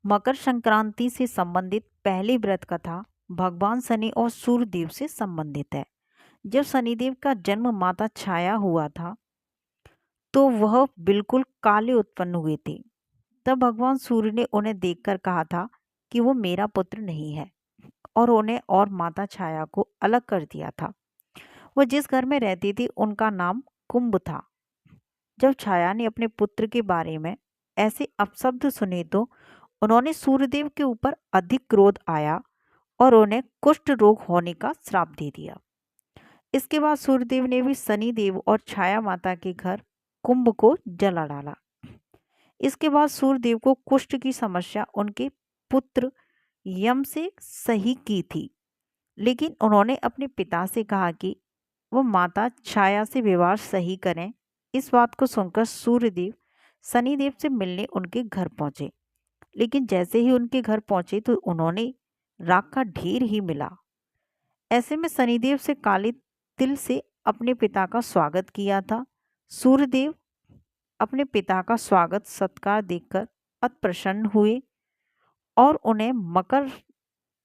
मकर संक्रांति से संबंधित पहली व्रत कथा भगवान शनि और सूर्यदेव से संबंधित है। जब शनिदेव का जन्म माता छाया हुआ था तो वह बिल्कुल काले उत्पन्न हुए थे। तब भगवान सूर्य ने उन्हें देखकर कहा था कि वो मेरा पुत्र नहीं है, और उन्हें और माता छाया को अलग कर दिया था। वो जिस घर में रहती थी उनका नाम कुंभ था। जब छाया ने अपने पुत्र के बारे में ऐसे अपशब्द सुने तो उन्होंने सूर्यदेव के ऊपर अधिक क्रोध आया और उन्हें कुष्ठ रोग होने का श्राप दे दिया। इसके बाद सूर्यदेव ने भी शनिदेव और छाया माता के घर कुंभ को जला डाला। इसके बाद सूर्यदेव को कुष्ठ की समस्या उनके पुत्र यम से सही की थी, लेकिन उन्होंने अपने पिता से कहा कि वो माता छाया से विवाह सही करें। इस बात को सुनकर सूर्यदेव शनिदेव से मिलने उनके घर पहुंचे, लेकिन जैसे ही उनके घर पहुंचे तो उन्होंने राख का ढेर ही मिला। ऐसे में शनिदेव से काले तिल से अपने पिता का स्वागत किया था। सूर्यदेव अपने पिता का स्वागत सत्कार देखकर अति प्रसन्न हुए और उन्हें मकर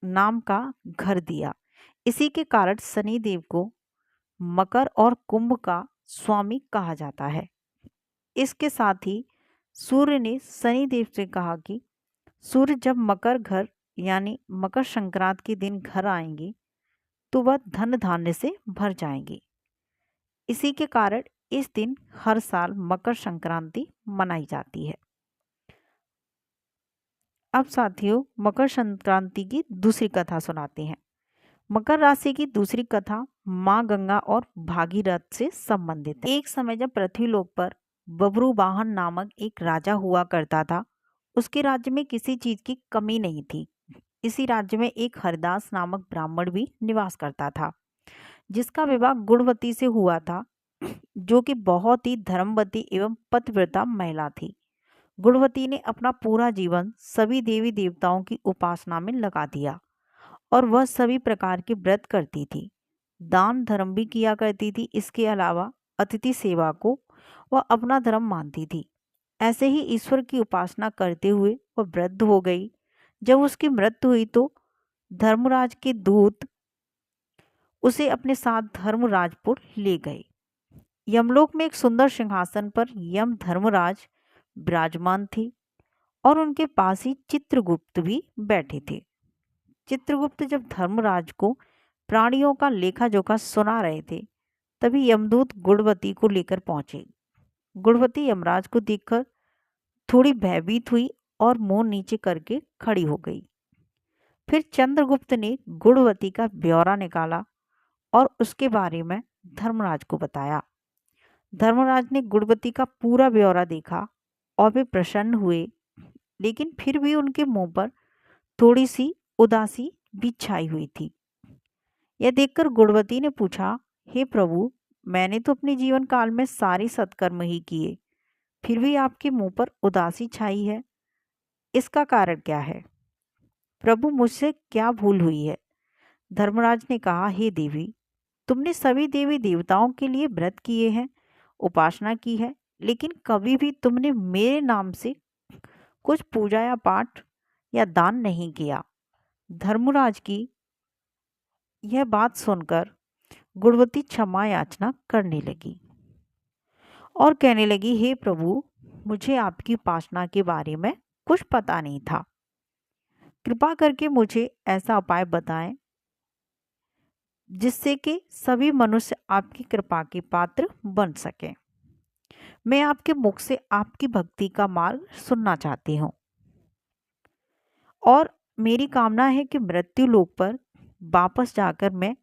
नाम का घर दिया। इसी के कारण शनिदेव को मकर और कुंभ का स्वामी कहा जाता है। इसके साथ ही सूर्य ने शनिदेव से कहा कि सूर्य जब मकर घर यानी मकर संक्रांति के दिन घर आएंगे तो वह धन धान्य से भर जाएंगे। इसी के कारण इस दिन हर साल मकर संक्रांति मनाई जाती है। अब साथियों, मकर संक्रांति की दूसरी कथा सुनाते हैं। मकर राशि की दूसरी कथा माँ गंगा और भागीरथ से संबंधित है। एक समय जब पृथ्वीलोक पर बब्रुवाहन नामक एक राजा हुआ करता था, उसके राज्य में किसी चीज की कमी नहीं थी। इसी राज्य में एक हरिदास नामक ब्राह्मण भी निवास करता था, जिसका विवाह गुणवती से हुआ था, जो कि बहुत ही धर्मवती एवं पतिव्रता महिला थी। गुणवती ने अपना पूरा जीवन सभी देवी देवताओं की उपासना में लगा दिया और वह सभी प्रकार के व्रत करती थी, दान धर्म भी किया करती थी। इसके अलावा अतिथि सेवा को वह अपना धर्म मानती थी। ऐसे ही ईश्वर की उपासना करते हुए वह वृद्ध हो गई। जब उसकी मृत्यु हुई तो धर्मराज के दूत उसे अपने साथ धर्मराजपुर ले गए। यमलोक में एक सुंदर सिंहासन पर यम धर्मराज विराजमान थे और उनके पास ही चित्रगुप्त भी बैठे थे। चित्रगुप्त जब धर्मराज को प्राणियों का लेखा जोखा सुना रहे थे, तभी यमदूत गुणवती को लेकर पहुंचे। गुणवती यमराज को देखकर थोड़ी भयभीत हुई और मुंह नीचे करके खड़ी हो गई। फिर चंद्रगुप्त ने गुणवती का ब्यौरा निकाला और उसके बारे में धर्मराज को बताया। धर्मराज ने गुणवती का पूरा ब्यौरा देखा और वे प्रसन्न हुए, लेकिन फिर भी उनके मुंह पर थोड़ी सी उदासी भी छाई हुई थी। यह देखकर गुणवती ने पूछा, हे प्रभु, मैंने तो अपने जीवन काल में सारे सत्कर्म ही किए, फिर भी आपके मुंह पर उदासी छाई है, इसका कारण क्या है? प्रभु, मुझसे क्या भूल हुई है? धर्मराज ने कहा, हे देवी, तुमने सभी देवी देवताओं के लिए व्रत किए हैं, उपासना की है, लेकिन कभी भी तुमने मेरे नाम से कुछ पूजा या पाठ या दान नहीं किया। धर्मराज की यह बात सुनकर गुणवती क्षमा याचना करने लगी और कहने लगी, हे प्रभु, मुझे आपकी उपासना के बारे में कुछ पता नहीं था। कृपा करके मुझे ऐसा उपाय बताएं जिससे कि सभी मनुष्य आपकी कृपा के पात्र बन सकें। मैं आपके मुख से आपकी भक्ति का मार्ग सुनना चाहती हूँ और मेरी कामना है कि मृत्यु लोक पर वापस जाकर मैं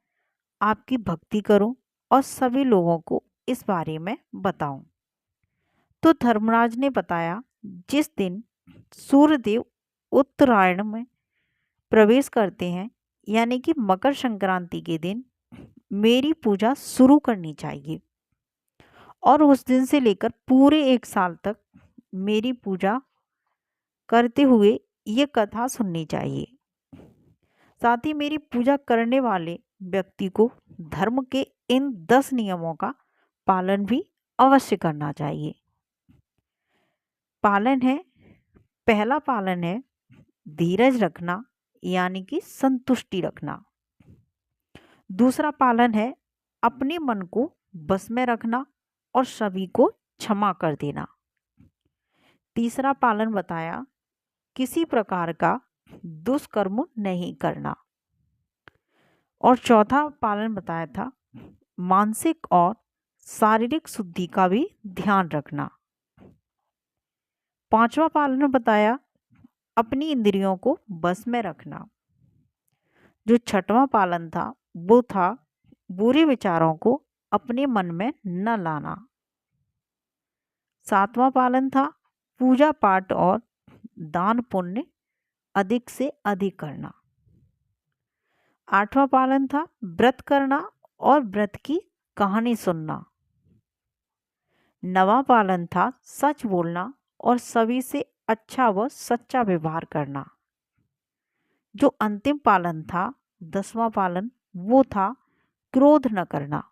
आपकी भक्ति करूं और सभी लोगों को इस बारे में बताऊं। तो धर्मराज ने बताया, जिस दिन सूर्यदेव उत्तरायण में प्रवेश करते हैं, यानी कि मकर संक्रांति के दिन मेरी पूजा शुरू करनी चाहिए और उस दिन से लेकर पूरे एक साल तक मेरी पूजा करते हुए ये कथा सुननी चाहिए। साथ ही मेरी पूजा करने वाले व्यक्ति को धर्म के इन 10 नियमों का पालन भी अवश्य करना चाहिए। पहला पालन है धीरज रखना यानी कि संतुष्टि रखना। दूसरा पालन है अपने मन को बस में रखना और सभी को क्षमा कर देना। तीसरा पालन बताया किसी प्रकार का दुष्कर्म नहीं करना। और चौथा पालन बताया था मानसिक और शारीरिक शुद्धि का भी ध्यान रखना। पांचवा पालन बताया अपनी इंद्रियों को बस में रखना। जो छठवां पालन था वो था बुरे विचारों को अपने मन में न लाना। सातवां पालन था पूजा पाठ और दान पुण्य अधिक से अधिक करना। आठवां पालन था व्रत करना और व्रत की कहानी सुनना। नवां पालन था सच बोलना और सभी से अच्छा व सच्चा व्यवहार करना। जो अंतिम पालन था 10वां पालन वो था क्रोध न करना।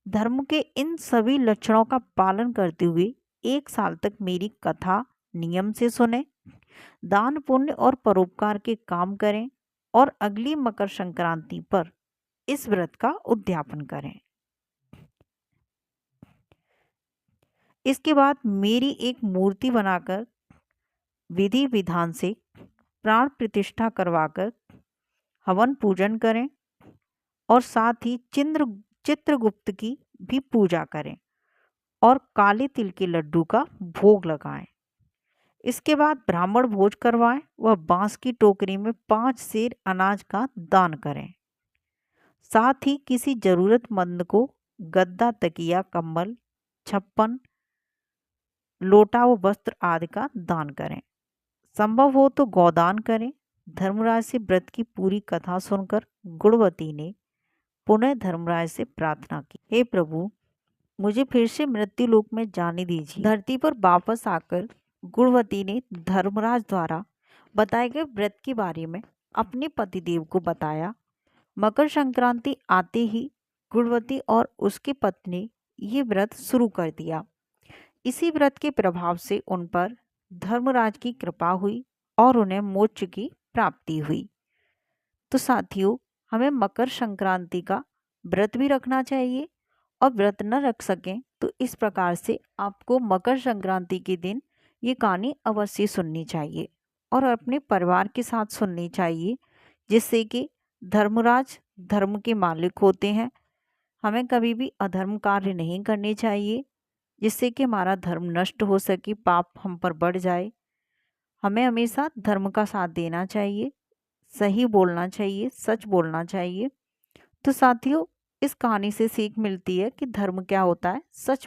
धर्म के इन सभी लक्षणों का पालन करते हुए 1 साल तक मेरी कथा नियम से सुने, दान पुण्य और परोपकार के काम करें और अगली मकर संक्रांति पर इस व्रत का उद्यापन करें। इसके बाद मेरी एक मूर्ति बनाकर विधि विधान से प्राण प्रतिष्ठा करवाकर हवन पूजन करें और साथ ही चित्रगुप्त की भी पूजा करें और काले तिल के लड्डू का भोग लगाएं। इसके बाद ब्राह्मण भोज करवाएं व बांस की टोकरी में 5 सेर अनाज का दान करें। साथ ही किसी जरूरतमंद को गद्दा, तकिया, कंबल, छप्पन, लोटा व वस्त्र आदि का दान करें। संभव हो तो गौदान करें। धर्मराज से व्रत की पूरी कथा सुनकर गुणवती ने पुनः धर्मराज से प्रार्थना की, हे प्रभु, मुझे फिर से मृत्यु लोक में जाने दीजिए। धरती पर वापस आकर गुणवती ने धर्मराज द्वारा बताए गए व्रत के बारे में अपने पतिदेव को बताया। मकर संक्रांति आते ही गुणवती और उसके पत्नी ने ये व्रत शुरू कर दिया। इसी व्रत के प्रभाव से उन पर धर्मराज की कृपा हुई और उन्हें मोक्ष की प्राप्ति हुई। तो साथियों, हमें मकर संक्रांति का व्रत भी रखना चाहिए और व्रत न रख सकें तो इस प्रकार से आपको मकर संक्रांति के दिन ये कहानी अवश्य सुननी चाहिए और अपने परिवार के साथ सुननी चाहिए, जिससे कि धर्मराज धर्म के मालिक होते हैं। हमें कभी भी अधर्म कार्य नहीं करने चाहिए जिससे कि हमारा धर्म नष्ट हो सके, पाप हम पर बढ़ जाए। हमें हमेशा धर्म का साथ देना चाहिए, सही बोलना चाहिए, सच बोलना चाहिए। तो साथियों, इस कहानी से सीख मिलती है कि धर्म क्या होता है, सच